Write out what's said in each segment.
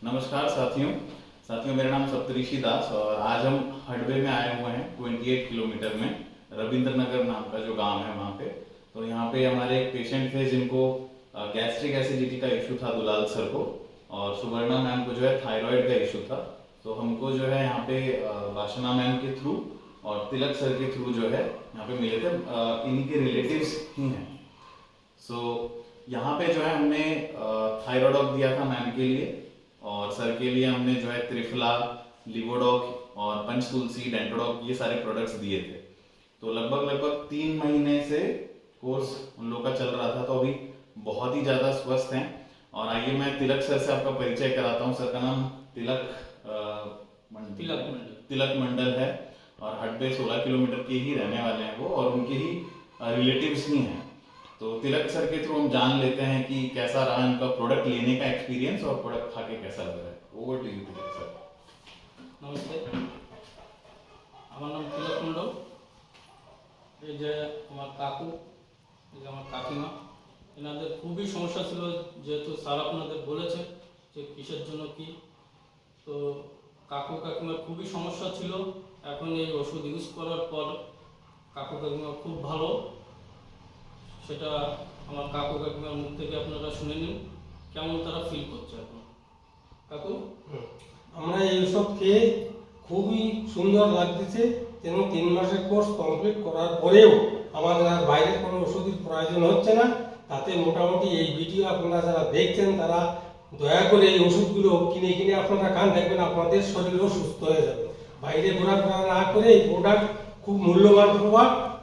नमस्कार साथियों मेरा नाम सप्तऋषि दास और आज हम हडवे में आए हुए हैं 28 किलोमीटर में रविंद्र नगर नाम का जो गांव है वहाँ पे। तो यहाँ पे हमारे एक पेशेंट थे जिनको गैस्ट्रिक एसिडिटी का इशू था दुलाल सर को, और सुवर्णा मैम को जो है थायराइड का इशू था। तो हमको जो है यहाँ पे वासना मैम के थ्रू और तिलक सर के थ्रू जो है यहाँ पे मिले थे, इन्हीं के रिलेटिव्स ही हैं। सो यहाँ पे जो है हमने थायरोडॉक दिया था मैम के लिए, और सर के लिए हमने जो है त्रिफला, लिवोडॉक और पंचतुलसी, डेंटोडॉक ये सारे प्रोडक्ट्स दिए थे। तो लगभग 3 महीने से कोर्स उन लोग का चल रहा था, तो अभी बहुत ही ज़्यादा स्वस्थ हैं। और आइए मैं तिलक सर से आपका परिचय कराता हूँ। सर का नाम तिलक मंडल है और हडवे 16 किलोमीटर के ही रहने वाले हैं वो, और उनके ही रिलेटिव्स ही हैं। तो तिलक सर के थ्रू हम जान लेते हैं कि कैसा रहा इनका प्रोडक्ट लेने का एक्सपीरियंस और प्रोडक्ट खा के कैसा लग रहा है। Over to you Tilak sir. नमस्ते, আমার নাম তিলক মণ্ডল। এই যে আমার কাকু, এই যে আমার কাকিমা, এনাদের খুবই সমস্যা ছিল, যেহেতু স্যার আপনাদের বলেছে যে কিসের জন্য কি। তো কাকু কাকিমার খুবই সমস্যা ছিল। এখন এই ওষুধ ইউজ করার পর কাকু কাকিমা খুব ভালো। সেটা আমার কাকু কাকিমার মুখ থেকে আপনারা শুনে নিন কেমন তারা ফিল করছে এখন। কাকু, আমরা এইসব খেয়ে খুবই সুন্দর লাগতেছে, এবং 3 মাসের কোর্স কমপ্লিট করার পরেও আমাদের আর বাইরের কোনো ওষুধের প্রয়োজন হচ্ছে না। তাতে মোটামুটি এই ভিডিও আপনারা যারা দেখছেন তারা দয়া করে এই ওষুধগুলো কিনে আপনারা খান, দেখবেন আপনাদের শরীরও সুস্থ হয়ে যাবে। বাইরে ঘোরাফেরা না করে এই প্রোডাক্ট খুব মূল্যবান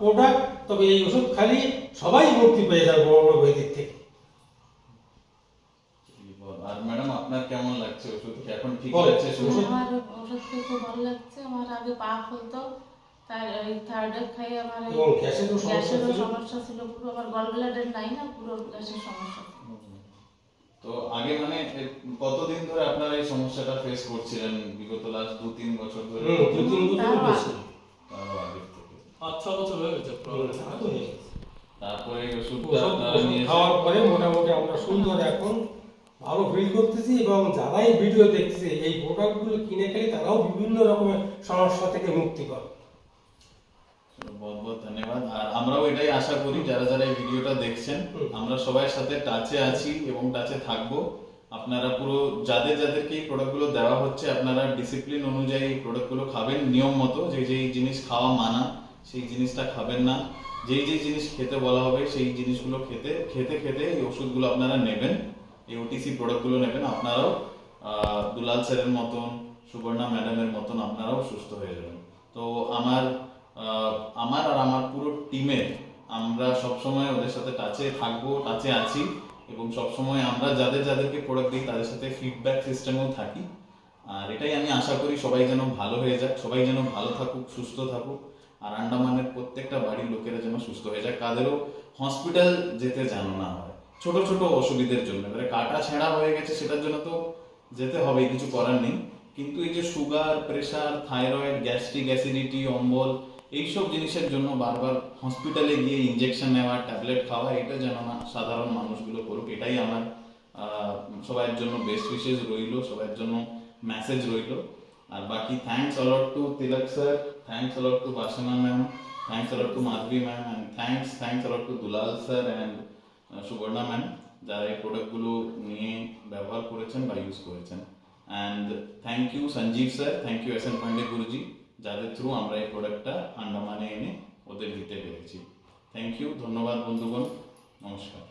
প্রোডাক্ট, তবে এই ওষুধ খালি সবাই মুক্তি পেয়ে যাবে বড় বৈদিক থেকে। আর ম্যাডাম আপনার কেমন লাগছে ওষুধ কি এখন ঠিক লাগছে? আমার ওষুধ খেয়ে খুব ভালো লাগছে। আমার আগে পা ফুলতো, তার এই থাইরয়েড খাই আমার গ্যাসেরও সমস্যা ছিল, পুরো আমার গলব্লাডার নাই না, পুরো গ্যাসের সমস্যা। তো আগে মানে কতদিন ধরে আপনারা এই সমস্যাটা ফেস করছিলেন? বিগত লাস্ট 2-3 বছর ধরে? 2-3 বছর বেশি। আগে থেকে 5-6 বছর হয়ে গেছে তারপরে ওষুধটা আপনারা নিয়েছেন? খাওয়ার পরে মোটামুটি আমরা সুন্দর এখন ভালো ফিল করতেছি, এবং যারাই ভিডিও দেখতেছে এই প্রোডাক্টগুলো কিনে খেলে তারাও বিভিন্ন রকমের সমস্যা থেকে মুক্তি পাবে। बहुत ধন্যবাদ। আর আমরাও এটাই আশা করি যারা যারা এই ভিডিওটা দেখছেন, আমরা সবার সাথে টাচে আছি এবং টাচে থাকবো। আপনারা পুরো যাদেরকে এই প্রোডাক্টগুলো দেওয়া হচ্ছে, আপনারা ডিসিপ্লিন অনুযায়ী এই প্রোডাক্টগুলো খাবেন নিয়ম মতো। যেই জিনিস খাওয়া মানা সেই জিনিসটা খাবেন না, যেই জিনিস খেতে বলা হবে সেই জিনিসগুলো খেতে এই ওষুধগুলো আপনারা নেবেন, এই ওটিসি প্রোডাক্টগুলো নেবেন। আপনারাও দুলাল স্যারের মতন, সুবর্ণা ম্যাডামের মতন আপনারাও সুস্থ হয়ে যাবেন। তো আমার আর আমার পুরো টিমের আমরা সবসময় ওদের সাথে টাচে আছি, এবং সবসময় আমরা যাদেরকে প্রোডাক্ট দিই তাদের সাথে ফিডব্যাক সিস্টেমেও থাকি। আর এটাই আমি আশা করি সবাই যেন ভালো হয়ে যায়, সবাই যেন ভালো থাকুক, সুস্থ থাকুক, আর আন্ডামানের প্রত্যেকটা বাড়ির লোকেরা যেন সুস্থ হয়ে যায়, কাদেরও হসপিটাল যেতে যেন না হয় ছোট অসুবিধার জন্য। এবারে কাটা ছেঁড়া হয়ে গেছে সেটার জন্য তো যেতে হবে, কিছু করার নেই। কিন্তু এই যে sugar, pressure, thyroid, gastric acidity, অম্বল, এইসব জিনিসের জন্য বারবার হসপিটালে গিয়ে ইনজেকশন নেওয়া, ট্যাবলেট খাওয়া, এটা যেন না সাধারণ মানুষগুলো করুক। এটাই আমার সবার জন্য বেস্ট উইশেস রইল, সবার জন্য মেসেজ রইল। আর বাকি thanks a lot to Tilak sir, thanks a lot to Basana ma'am, thanks a lot to Madhabi ma'am, and thanks a lot to Dulal sir and Subarna ma'am, যারা এই প্রোডাক্টগুলো নিয়ে ব্যবহার করেছেন বা ইউজ করেছেন। And thank you Sanjib sir, thank you S N Pandey Guruji, যাদের থ্রু আমরা এই প্রোডাক্টটা আন্ডামানে এনে ওদের দিতে পেরেছি। থ্যাংক ইউ, ধন্যবাদ বন্ধুগণ, নমস্কার।